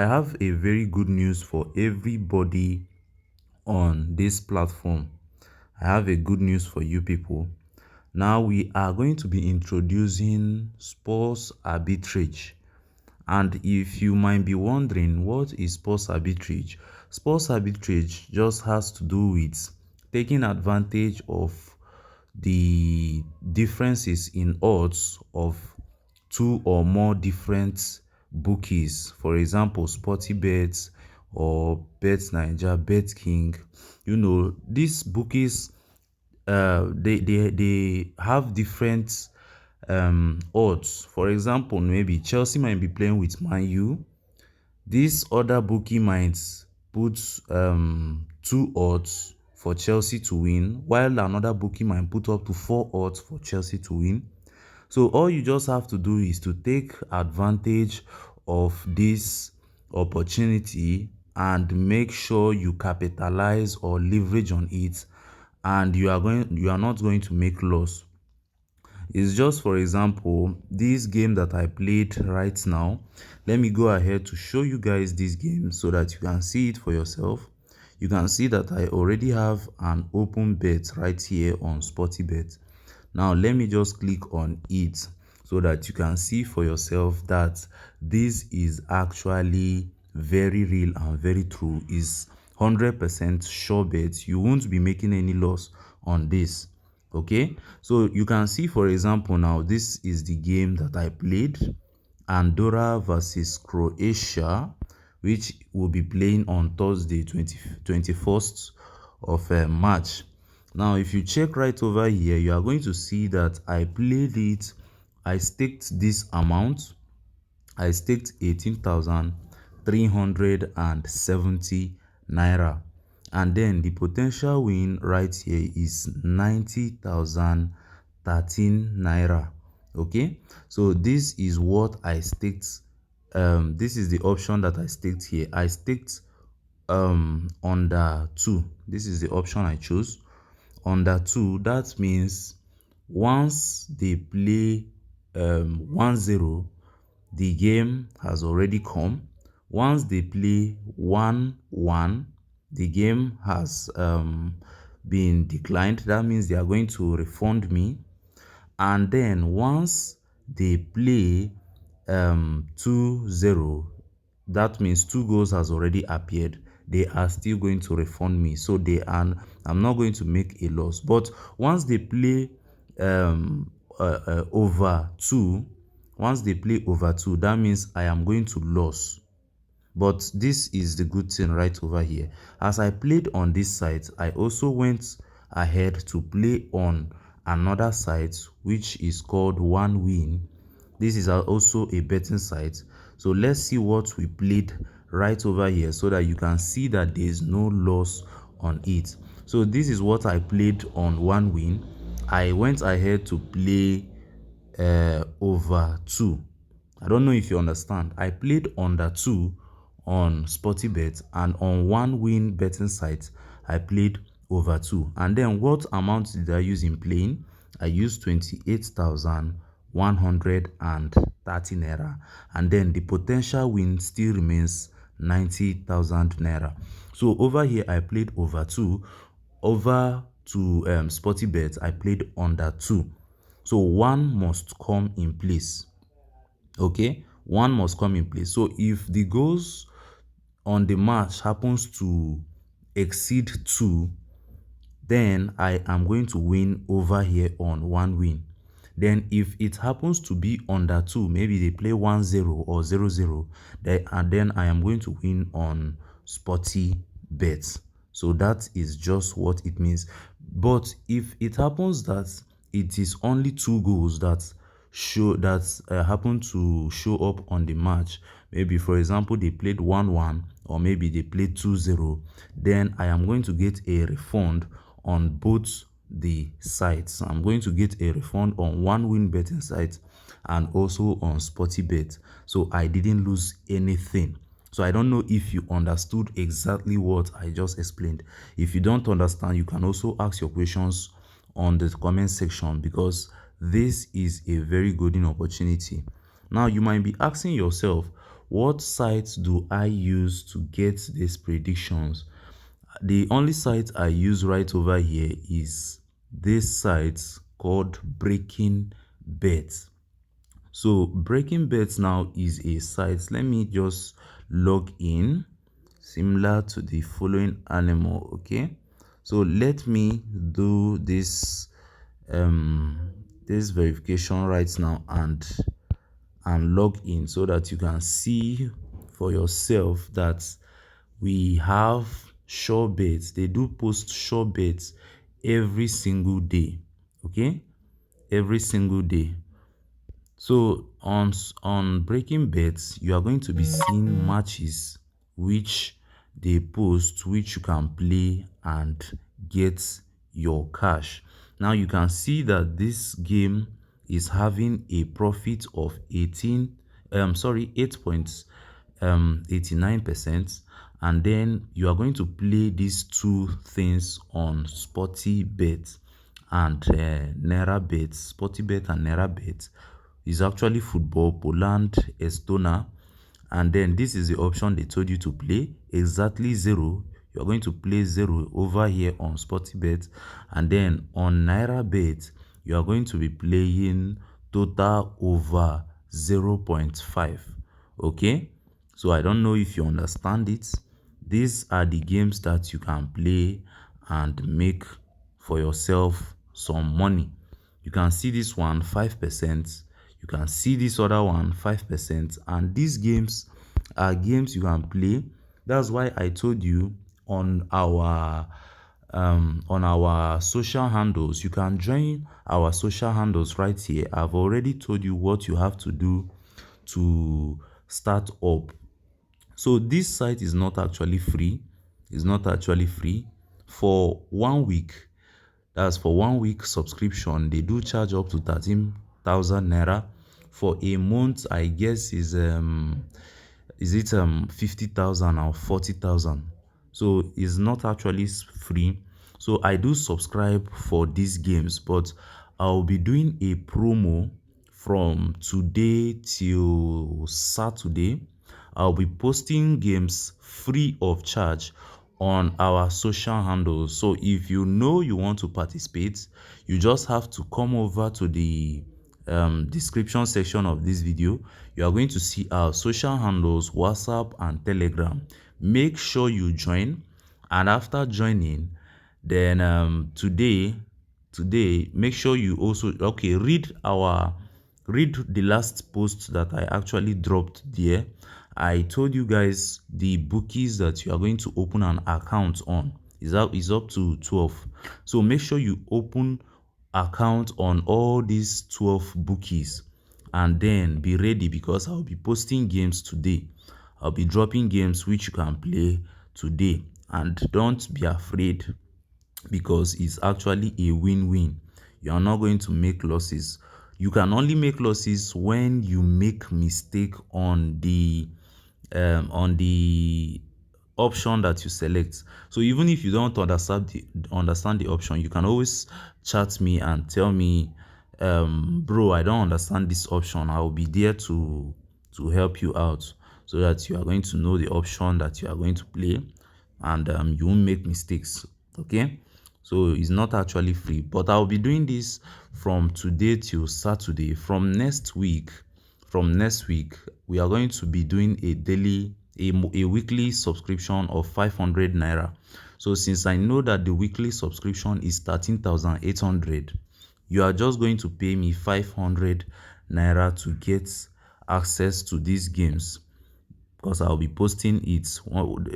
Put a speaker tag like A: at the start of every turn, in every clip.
A: I have a very good news for everybody on this platform. I have a good news for you people. Now we are going to be introducing sports arbitrage. And if you might be wondering what is sports arbitrage, sports arbitrage just has to do with taking advantage of the differences in odds of two or more different bookies. For example, Sporty Bets or Bet Niger, Bet King. These bookies, they have different odds. For example, maybe Chelsea might be playing with Man U. This other bookie might put two odds for Chelsea to win, while another bookie might put up to four odds for Chelsea to win. So all you just have to do is to take advantage of this opportunity and make sure you capitalize or leverage on it, and you are not going to make loss. It's just, for example, this game that I played right now. Let me go ahead to show you guys this game so that you can see it for yourself. You can see that I already have an open bet right here on Sporty Bet. Now let me just click on it so that you can see for yourself that this is actually very real and very true. Is 100% sure bet. You won't be making any loss on this. Okay, so you can see, for example, now this is the game that I played, Andorra versus Croatia, which will be playing on Thursday 21st of March. Now if you check right over here, you are going to see that I played it. I staked this amount. I staked 18,370 naira, and then the potential win right here is 90,013 naira. Okay, so this is what I staked. This is the option that I staked here. I staked under 2. This is the option I chose, under 2. That means once they play 1-0, the game has already come. Once they play 1-1, the game has been declined. That means they are going to refund me. And then once they play 2-0, that means 2 goals has already appeared. They are still going to refund me, so I'm not going to make a loss. But once they play over 2, that means I am going to lose. But this is the good thing right over here. As I played on this site, I also went ahead to play on another site, which is called One Win. This is also a betting site. So let's see what we played right over here so that you can see that there is no loss on it. So this is what I played on One Win. I went ahead to play over 2. I don't know if you understand. I played under 2 on Sportybet, and on One Win betting site I played over 2. And then what amount did I use in playing? I used 28,130 naira, and then the potential win still remains 90,000 naira. So over here I played over 2. Over to Sportybet I played under 2. So one must come in place. Okay, one must come in place. So if the goals on the match happens to exceed 2, then I am going to win over here on One Win. Then if it happens to be under 2, maybe they play 1-0 or 0-0, then I am going to win on Sporty Bets. So that is just what it means. But if it happens that it is only 2 goals that happen to show up on the match, maybe for example they played 1-1 or maybe they played 2-0, then I am going to get a refund on both the sites. I'm going to get a refund on One Win betting site and also on Sporty Bet. So I didn't lose anything. So I don't know if you understood exactly what I just explained. If you don't understand, you can also ask your questions on the comment section, because this is a very golden opportunity. Now you might be asking yourself, what sites do I use to get these predictions? The only site I use right over here is this site called Breaking Bets. So Breaking Bets now is a site. Let me just log in, similar to the following animal. Okay, so let me do this verification right now and log in so that you can see for yourself that we have sure bets. They do post sure bets every single day. Okay, every single day. So on Breaking Bets, you are going to be seeing matches which they post, which you can play and get your cash. Now you can see that this game is having a profit of 8.89%, and then you are going to play these two things on Sporty Bet and Naira Bet. Sporty Bet and Naira Bet is actually football, Poland, Estonia, and then this is the option they told you to play, exactly zero. You're going to play zero over here on Sporty Bet, and then on Naira Bet you are going to be playing total over 0.5. Okay, so I don't know if you understand it. These are the games that you can play and make for yourself some money. You can see this one 5%, you can see this other one 5%, and these games are games you can play. That's why I told you on our social handles, you can join our social handles right here. I've already told you what you have to do to start up. So this site is not actually free. It's not actually free. For 1 week, that's for 1 week subscription, they do charge up to 13,000 naira. For a month, I guess is it 50,000 or 40,000. So it's not actually free. So I do subscribe for these games, but I'll be doing a promo from today till Saturday. I'll be posting games free of charge on our social handles. So if you know you want to participate, you just have to come over to the description section of this video. You are going to see our social handles, WhatsApp and Telegram. Make sure you join, and after joining, then today make sure you also read the last post that I actually dropped there. I told you guys the bookies that you are going to open an account on is up to 12. So make sure you open account on all these 12 bookies and then be ready, because I'll be posting games today. I'll be dropping games which you can play today, and don't be afraid, because it's actually a win-win. You are not going to make losses. You can only make losses when you make mistake on the option that you select. So even if you don't understand the option, you can always chat me and tell me, bro, I don't understand this option. I will be there to help you out, so that you are going to know the option that you are going to play, and you won't make mistakes. Okay, so it's not actually free, but I'll be doing this from today till Saturday. From next week we are going to be doing a weekly subscription of 500 naira. So since I know that the weekly subscription is 13,800, you are just going to pay me 500 naira to get access to these games, because I'll be posting it.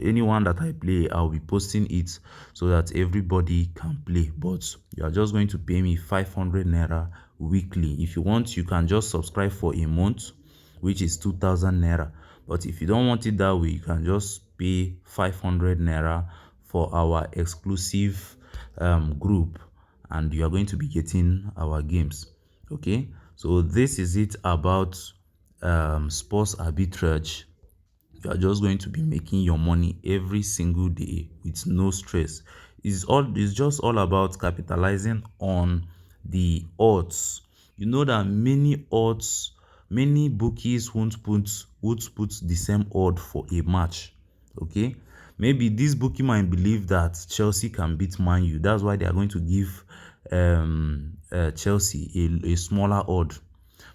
A: Anyone that I play, I'll be posting it so that everybody can play. But you are just going to pay me 500 naira weekly. If you want, you can just subscribe for a month, which is 2,000 naira. But if you don't want it that way, you can just pay 500 naira for our exclusive group, and you are going to be getting our games. Okay, so this is it about sports arbitrage. You are just going to be making your money every single day with no stress. It's just all about capitalizing on the odds. You know that many odds many bookies won't put the same odd for a match. Okay, maybe this bookie might believe that Chelsea can beat Man U. That's why they are going to give Chelsea a smaller odd.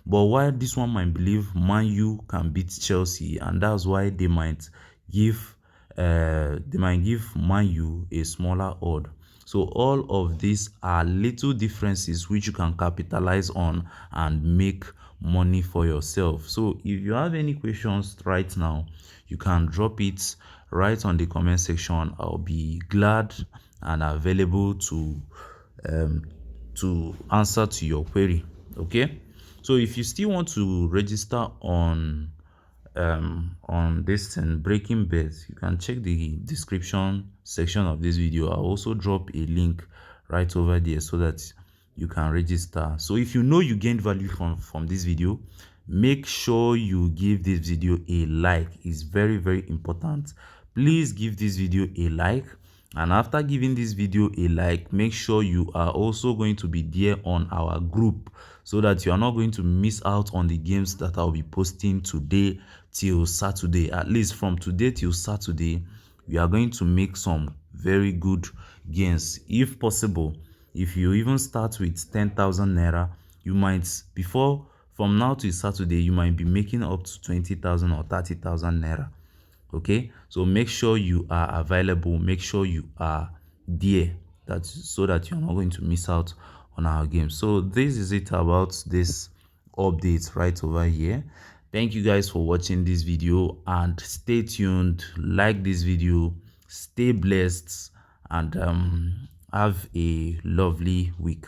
A: But while this one might believe Man U can beat Chelsea, and that's why give they might give Man U a smaller odd. So all of these are little differences which you can capitalize on and make money for yourself. So if you have any questions right now, you can drop it right on the comment section. I'll be glad and available um, to answer to your query. Okay, so if you still want to register on this thing, breaking bets, you can check the description section of this video. I'll also drop a link right over there so that you can register. So if you know you gained value from this video, make sure you give this video a like. It's very, very important. Please give this video a like, and after giving this video a like, make sure you are also going to be there on our group so that you are not going to miss out on the games that I'll be posting today till Saturday. At least from today till Saturday, we are going to make some very good gains. If possible, if you even start with 10,000 naira, you might, before, from now till Saturday, you might be making up to 20,000 or 30,000 naira. Okay, so make sure you are available, make sure you are there, so that you're not going to miss out on our game. So this is it about this update right over here. Thank you guys for watching this video, and stay tuned, like this video, stay blessed, and have a lovely week.